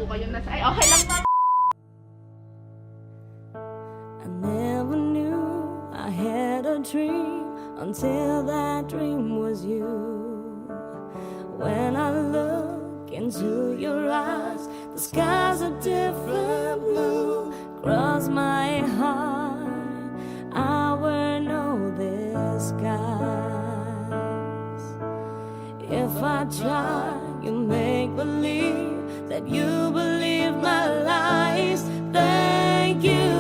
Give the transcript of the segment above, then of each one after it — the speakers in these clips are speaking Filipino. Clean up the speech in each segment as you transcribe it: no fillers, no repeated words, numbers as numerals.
po kayong nasa... Ay, okay lang ma'am. I never knew I had a dream until that dream was you. When I look into your eyes, the sky's a different blue. Cross my heart, I will know this skies. If I try, you make believe that you believe my lies. Thank you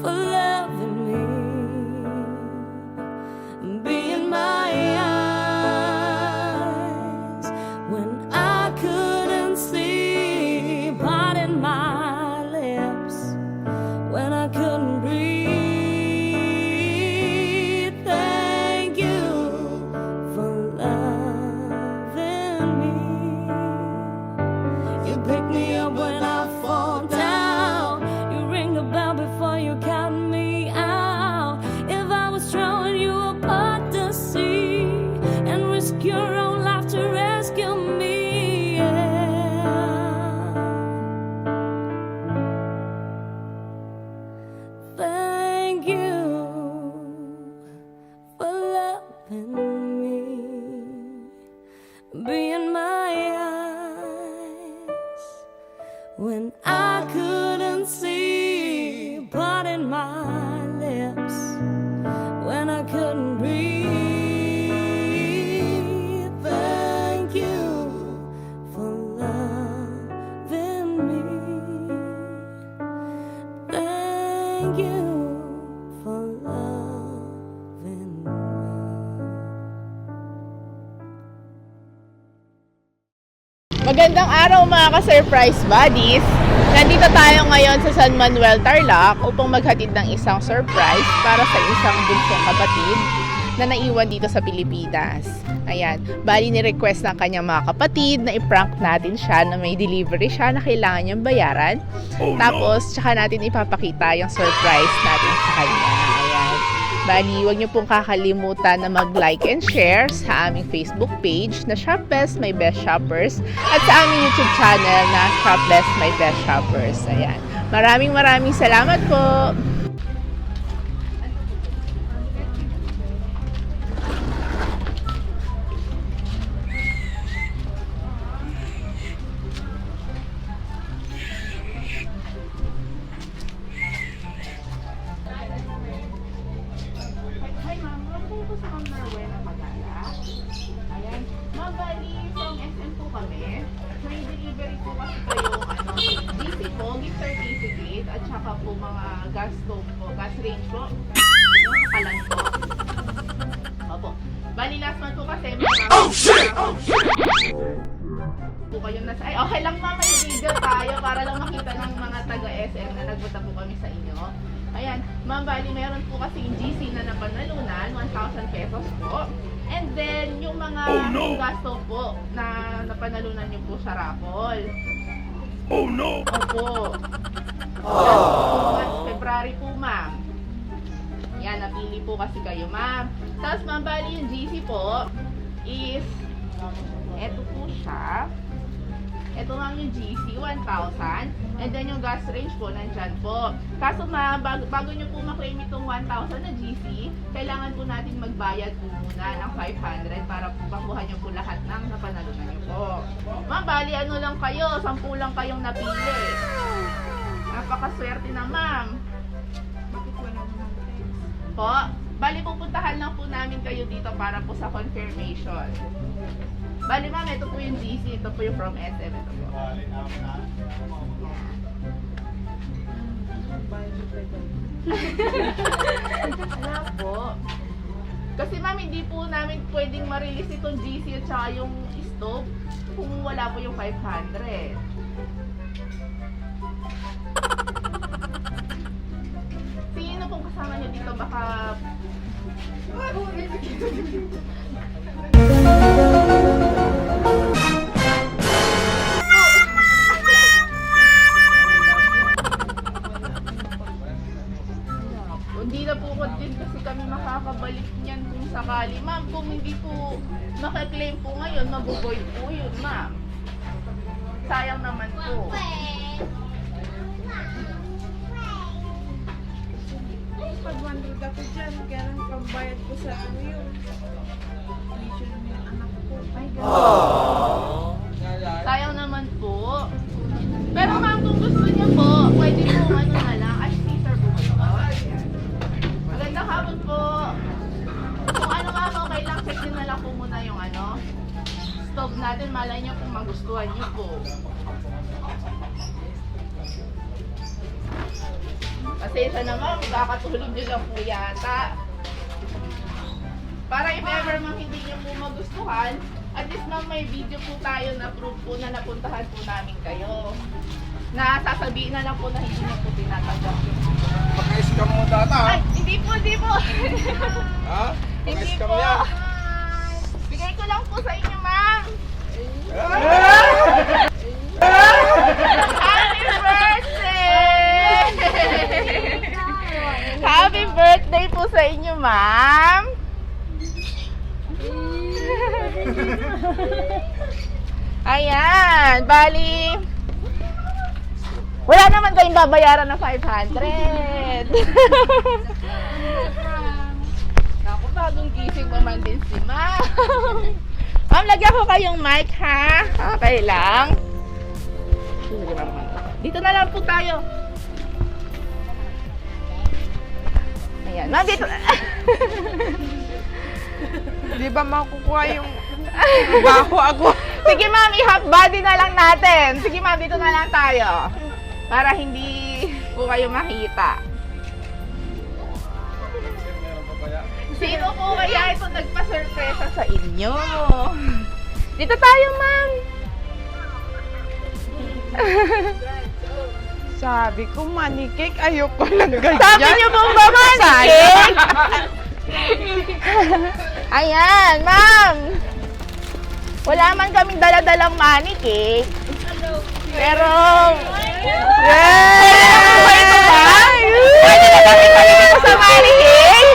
for loving me, being my eyes when I couldn't see, parting my lips when I couldn't breathe. Thank you for loving me. You pick me up when I fall down. You ring the bell before you count me out. If I was throwing you apart to sea and risk your own life to rescue me, yeah. Thank you for loving me, being my eyes when I couldn't see, parting my lips when I couldn't breathe. Thank you for loving me. Thank you for loving me. Magandang araw mga ka-surprise buddies! Nandito tayo ngayon sa San Manuel, Tarlac upang maghatid ng isang surprise para sa isang bunsong kapatid na naiwan dito sa Pilipinas. Ayan, bali ni-request ng kanyang mga kapatid na i-prank natin siya na may delivery siya na kailangan niyang bayaran. Tapos, tsaka natin ipapakita yung surprise natin sa kanya. Ayan. Bali, huwag niyo pong kakalimutan na mag-like and share sa aming Facebook page na Shop Best My Best Shoppers at sa aming YouTube channel na Shop Best My Best Shoppers. Ayan. Maraming salamat po! Hi ma'am, welcome po sa Ma'am Marwena Magala. Ayan, ma'am, bali from SM po kami. May delivery po kasi kayong GC po, gift certificate, at saka po mga gas stove po, gas range po. Yung kalan po. Opo. Bali last month po kasi may po kayong nasa... Ay, okay lang ma'am, may video tayo para lang makita ng mga taga-SM na nagpunta po kami sa inyo. Ayan, ma'am, bali meron po kasi yung GC na napanalunan, 1,000 pesos po. And then, yung mga gasto po na napanalunan nyo po sa raffle. Oh no! Opo. February po, ma'am. Yan, napili po kasi kayo, ma'am. Tapos, ma'am, bali yung GC po is, eto po siya. Ito ma'am yung GC, 1,000. And then yung gas range po, nandyan po. Kaso ma'am, bago nyo po maklaim itong 1,000 na GC, kailangan po natin magbayad po muna ng 500 para pakuha nyo po lahat ng napanalunan nyo po. Ma'am, bali ano lang kayo, 10 lang kayong napili. Napakaswerte na ma'am. Po, bali pupuntahan lang po namin kayo dito para po sa confirmation. Bali ma'am, ito po yung GC, ito po yung from SM, ito po. Wala po. Kasi ma'am, hindi po namin pwedeng ma-release itong GC at saka yung stove kung wala po yung 500. Sino pong kasama nyo dito? Baka... Hindi na po din kasi kami makakabalik niyan kung sakali. Ma'am, kung hindi po makaklaim po ngayon, mabuboid po yun, ma'am. Sayang naman po. Pag 100 ako dyan, kaya lang pambayad ko sa ano yun. Tuition ng mga anak ko. Ay, Sayang naman po. Pero ma'am, kung gusto niyo po, pwede po ano na lang. Ay, Caesar po. Magandang hapon po. Kung ano ma'am, okay lang, check nyo na lang po muna yung ano, stove natin. Malay nyo kung magustuhan nyo po. Pasensya na ma'am, kakatulog nyo lang po yata. Para if ever ma'am hindi nyo po magustuhan, at least ma'am may video po tayo na proof po na napuntahan po namin kayo. Na sasabihin na lang po na hindi nyo po tinatanggap yung Paka-scam mo data, ha? Ay, hindi po. Ha? Hindi Paka-scam po. yan. Bigay ko lang po sa inyo, ma'am. Happy birthday! Happy birthday po sa inyo, ma'am. Ayan, bali. Wala naman kayong babayaran na 500. Naku, bagong gising pa man din si ma'am. Ma'am, lagyan ko kayong mic, ha? Okay lang. Dito na lang po tayo. Ayan, ma'am, dito. Di ba makukuha yung baho ako? Sige ma'am, i-half body na lang natin. Sige ma'am, dito na lang tayo. Para hindi po kayo makita. Sino po kaya ito nagpa-surpresa sa inyo? Dito tayo, ma'am. Sabi ko, money cake, ayoko lang ganyan. Sabi niyo po ba, Manik? Ayan, ma'am. Wala man kaming dala-dalang money cake. Pero, yay! Ito ba? Pwede na kami paligid sa money cake?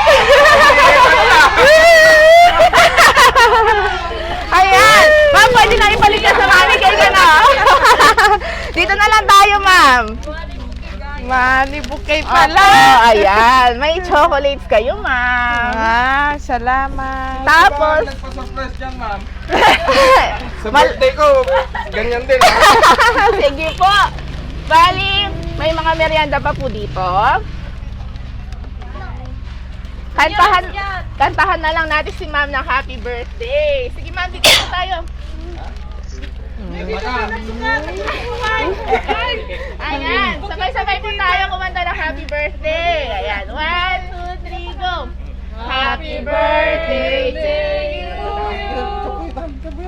Ayan. Ma'am, pwede na ipaligid sa money cake na. Dito na lang tayo, ma'am. Money bouquet Opo, pala. ayan. May chocolates kayo, ma'am. Ah, salamat. Tapos, Nagpa-surprise dyan, ma'am. Sa Mal- birthday ko, ganyan din, ha? sige po. Bali, may mga merienda pa po dito. Kantahan na lang natin si ma'am ng happy birthday. Sige ma'am, dito po tayo. Ayan, sabay-sabay po tayo kumanta ng happy birthday. Ayan, 1, 2, 3, go! Happy birthday to you!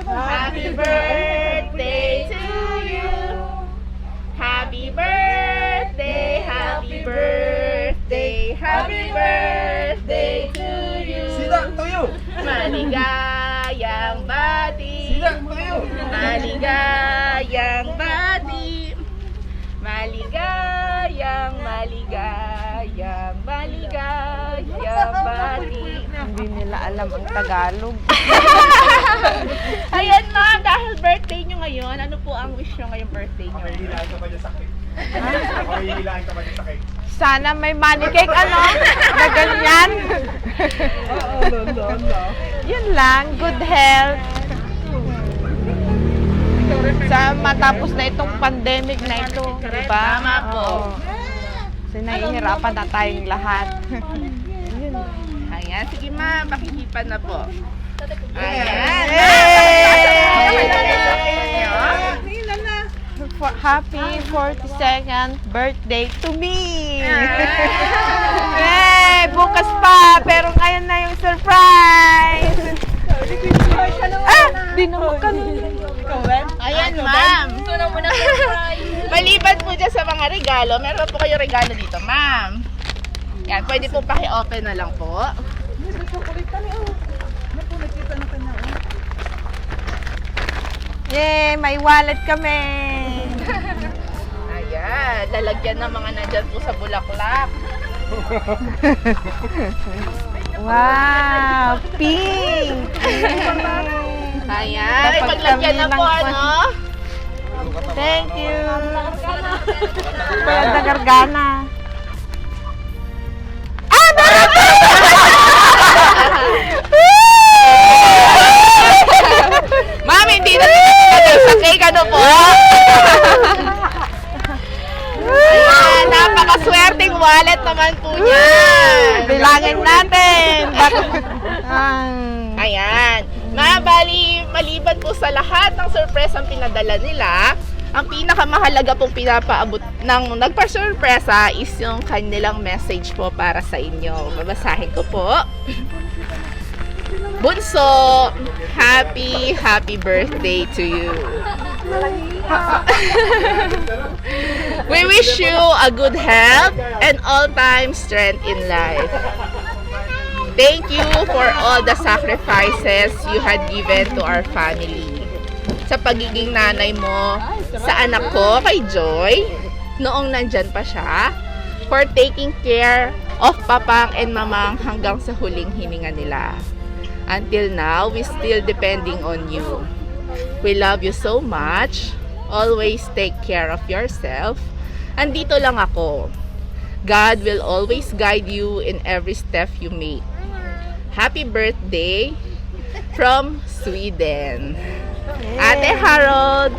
Happy birthday to you! Happy birthday, happy birthday, happy birthday to you! Sila, tuyo! Maligayang bati! Sila, tuyo! Maligayang bati! Maligayang bati! Hindi nila alam ang Tagalog. Ayan ma'am, dahil birthday nyo ngayon, ano po ang wish nyo ngayong birthday nyo? Hihilaan ka ba dyan sa cake? Hihilaan ka ba dyan sa cake? Sana may money cake, ano? Na ganyan. Yun lang, good health. Sa matapos na itong pandemic na ito, di ba? Tama po. Oo. Kasi nahihirapan na tayong lahat. Ayan, sige ma'am, pakikipan na po. Ayan. Happy 42nd birthday to me! Yay! Bukas pa! Pero ngayon na yung surprise! Di naman kanina. Ayan ma'am. Maliban po dyan sa mga regalo, meron po kayo regalo dito ma'am. Yan, pwede po paki-open na lang po. Yay! May wallet kami! Ayan, lalagyan ng mga nandyan po sa bulaklak. Wow! Pink! Ayan, Dapat ipaglagyan na kami po lang ano. Thank you. Bayad na gargana. Ma'am, hindi na pinagay sa cake. Ano po? Ayan, napakaswerteng wallet naman po niya. Bilangin natin. Ayan. Bali, maliban po sa lahat ng surprise ang pinadala nila, ang pinakamahalaga pong pinapaabot ng nagpa-surpresa is yung kanilang message po para sa inyo. Babasahin ko po. Bunso, happy birthday to you. We wish you a good health and all-time strength in life. Thank you for all the sacrifices you had given to our family. Sa pagiging nanay mo sa anak ko, kay Joy, noong nandyan pa siya, for taking care of papang and mamang hanggang sa huling hininga nila. Until now, we still depending on you. We love you so much. Always take care of yourself. Andito lang ako. God will always guide you in every step you make. Happy birthday from Sweden. Ate Harold,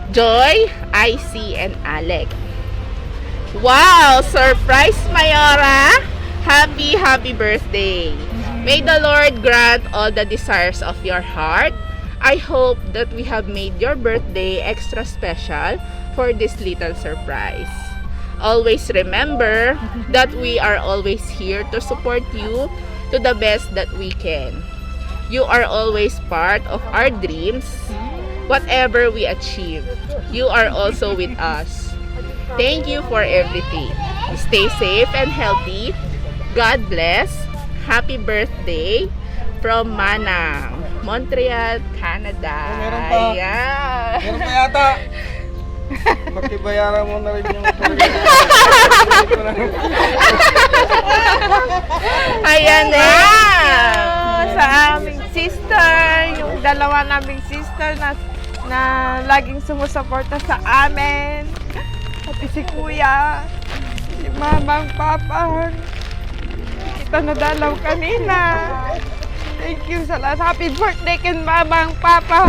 Joy, IC, and Alec. Wow! Surprise, Mayora! Happy birthday! May the Lord grant all the desires of your heart. I hope that we have made your birthday extra special for this little surprise. Always remember that we are always here to support you to the best that we can. You are always part of our dreams. Whatever we achieve, you are also with us. Thank you for everything. Stay safe and healthy. God bless. Happy birthday from Manang, Montreal, Canada. Meron pa. Ayan. Meron pa yata. Pakibayaran mo na rin yung Ayan na. Sa aming sister, yung dalawa naming sister na laging sumusuporta sa amin. Pati si Kuya, si Mamang Papa. Kita nadalaw kanina. Thank you sa lahat. Happy birthday kay Mamang Papa.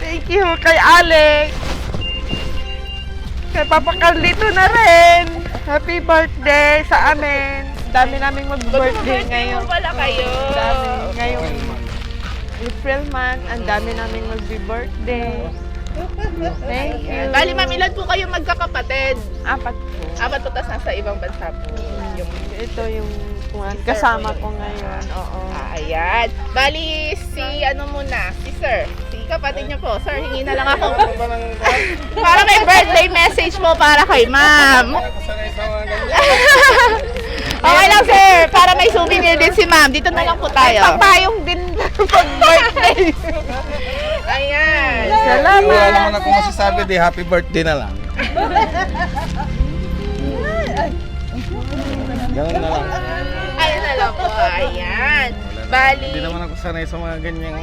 Thank you kay Alex. Kay Papa Carlito na rin. Happy birthday sa amin. Dami naming mag-birthday ngayon. mo pala kayo. Dami. Ngayong April month, ang dami naming mag-birthday. Thank you. Bali, ma'am, ilan po kayo magkakapatid? 4 po. Apat po, tas nasa ibang bansa po. Yung Ito yung kasama ko ngayon. Oo. Ayan. Bali, si ano muna, si Sir. Si kapatid niyo po. Sir, hingi na lang ako. Para may birthday message po para kay ma'am. Okay lang, sir. Para may souvenir din si ma'am. Dito na lang po tayo. Papayong din pag-birthday. Ayan. Salamat. Wala naman ako masasabi di happy birthday na lang. Ganun na lang. Ayun na lang po. Ayan. Bali. Hindi naman ako sanay sa mga ganyang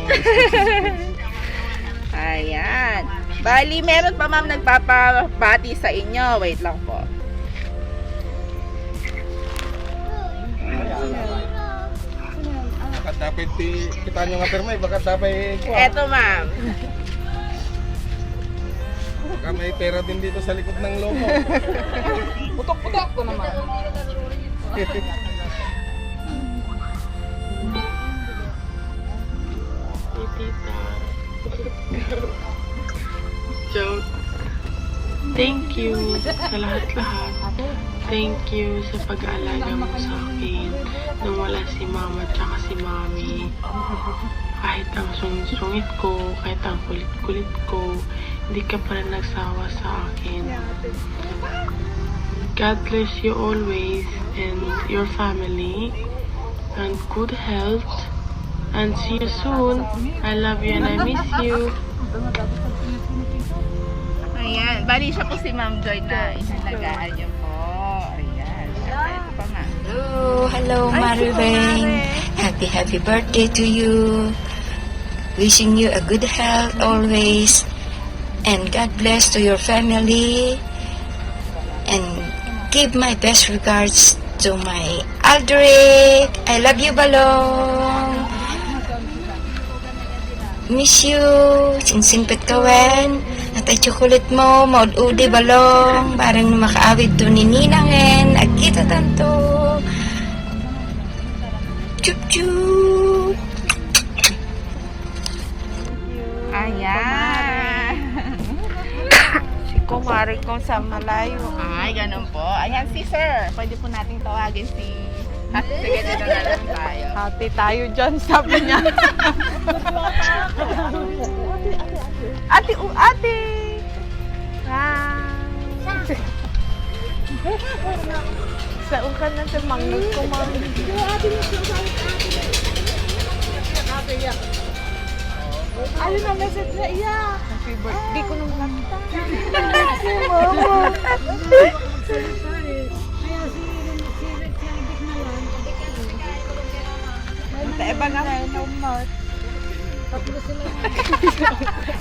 Ayan. Bali, meron pa ma'am nagpapabati sa inyo. Wait lang po. baka dapat kita nyo nga permay, baka dapat Eto ma'am. baka may pera din dito sa likod ng logo. Putok-putok ko naman. Joke. Thank you sa lahat-lahat. Thank you sa pag-aalaga mo sa akin nung wala si mama at saka si mami. Kahit ang sungit ko, kahit ang kulit-kulit ko, hindi ka pa rin nagsawa sa akin. God bless you always and your family and good health and see you soon. I love you and I miss you. Ayan. Bali, siya po si Ma'am Joy na inalagaan niyo po. Ayan. Ito pa ma'am. Hello, Maribeng. Happy birthday to you. Wishing you a good health always. and God bless to your family, and give my best regards to my Aldrich. I love you, Balong. Miss you. Singsingpit kawen. At ay chocolate mo, maud-udi Balong. Barang makaawid to ni Ninangen. Agkita tanto. Chup-chup. Ayan. Si kumari ko sa malayo. Ay, ganun po. Ayan si sir. Pwede po nating tawagin si... Sige, dito na lang tayo. Hati tayo dyan, sabi niya. Ate, ate! Ah. Sa ukan na sa mangnag ko, ma'am. Ano na message na iya? Happy birthday ko nung kanta. Mama. Eba nga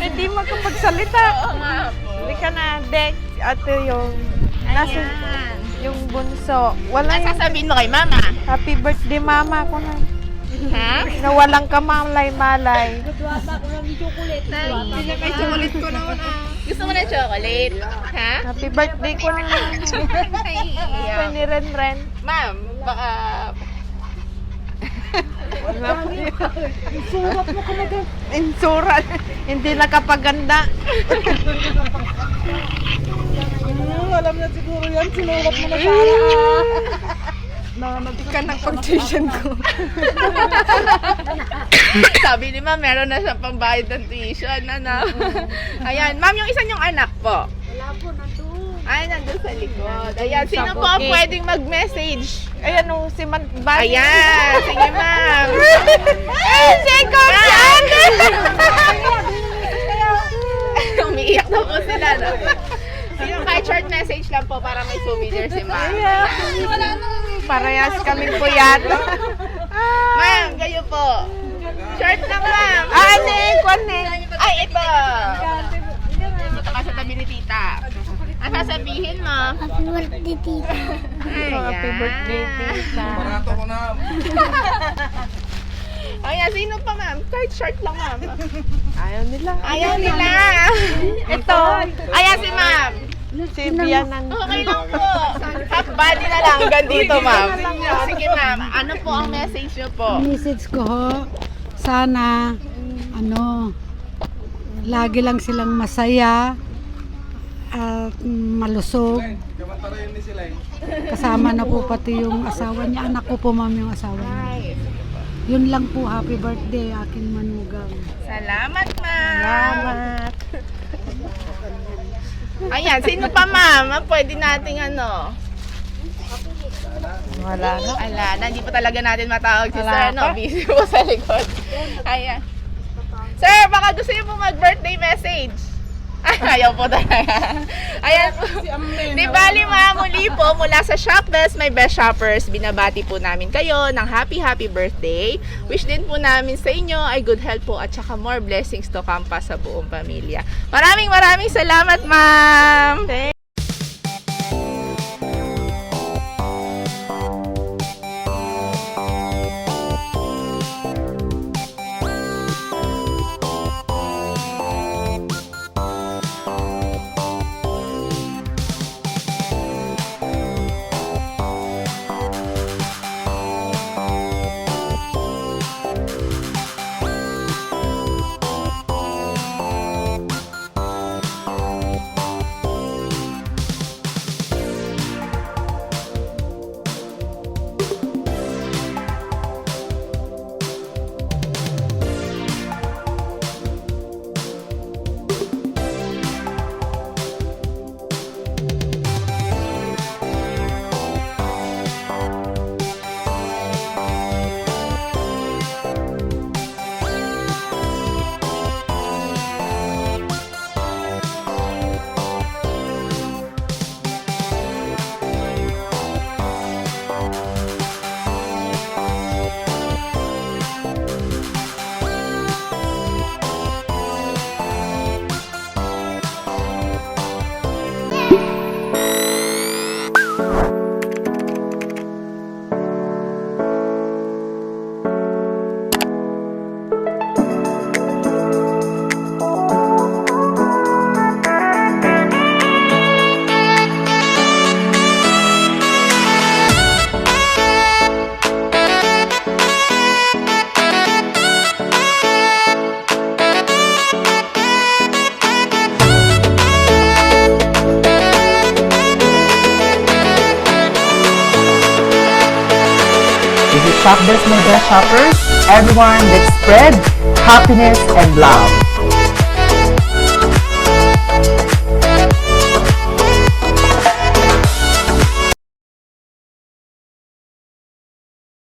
hindi makapagsalita. Hindi ka na, Dek. Ito yung nasa yung bunso. Wala Ano yung sasabihin mo kay mama? happy birthday mama ko na. Ha? Na walang kamalay-malay. May chocolate ko naman. Gusto mo ng chocolate? Ha? Happy birthday ko na. Ay, Kaya ni Ren. ma'am, baka... Insurat. Hindi nakapaganda. Alam na siguro yan. Sinulat mo na sana. Ka ng pag-tuition ko. Sabi ni ma'am, meron na siyang pambayad ng tuition. Ano? Ayan, ma'am, yung isa niyong anak po. Wala po, nandun. Ay, nandun sa likod. Ayan, sino po ang pwedeng mag-message? Ayan o, si Bali. Ayan, sige ma'am. Second si ate! Umiiyak na po sila, no? Sino kahit short message lang po para may souvenir si ma'am. Parehas kaming puyato. Ma'am, kayo po. Short lang, ma'am. Ane, kwane. Ay, ito. Dito ka sa tabi ni tita. Ang sasabihin mo? Happy birthday, tita. Happy birthday, tita. Barato ko na. Ayan, sino pa, ma'am? Kahit short lang, ma'am. Ayaw nila. Ayaw nila. Ito, Ayan si ma'am. si Bianan. Okay lang po. Half body na lang. Hanggang dito, ma'am. Sige, ma'am. Ano po ang message niyo po? Message ko ho, sana, lagi lang silang masaya at malusog. Kamantara yun ni sila eh. Kasama na po pati yung asawa niya. Anak ko po, ma'am, yung asawa niya. Yun lang po, happy birthday, aking manugang. Salamat, ma'am. Salamat. Ayan, sino pa, ma'am? Pwede nating ano? Wala na. Ala, na, hindi pa talaga natin matawag si Wala sir, no? pa. Busy po sa likod. Ayan. Sir, baka gusto niyo po mag-birthday message. Ay, ayaw po talaga. Ayan po. Di bali, ma'am, muli po, mula sa Shopbest, my best shoppers, binabati po namin kayo ng happy birthday. Wish din po namin sa inyo ay good health po at saka more blessings to come pa sa buong pamilya. Maraming salamat, ma'am! shop this, my best shoppers. Everyone, let's spread happiness and love.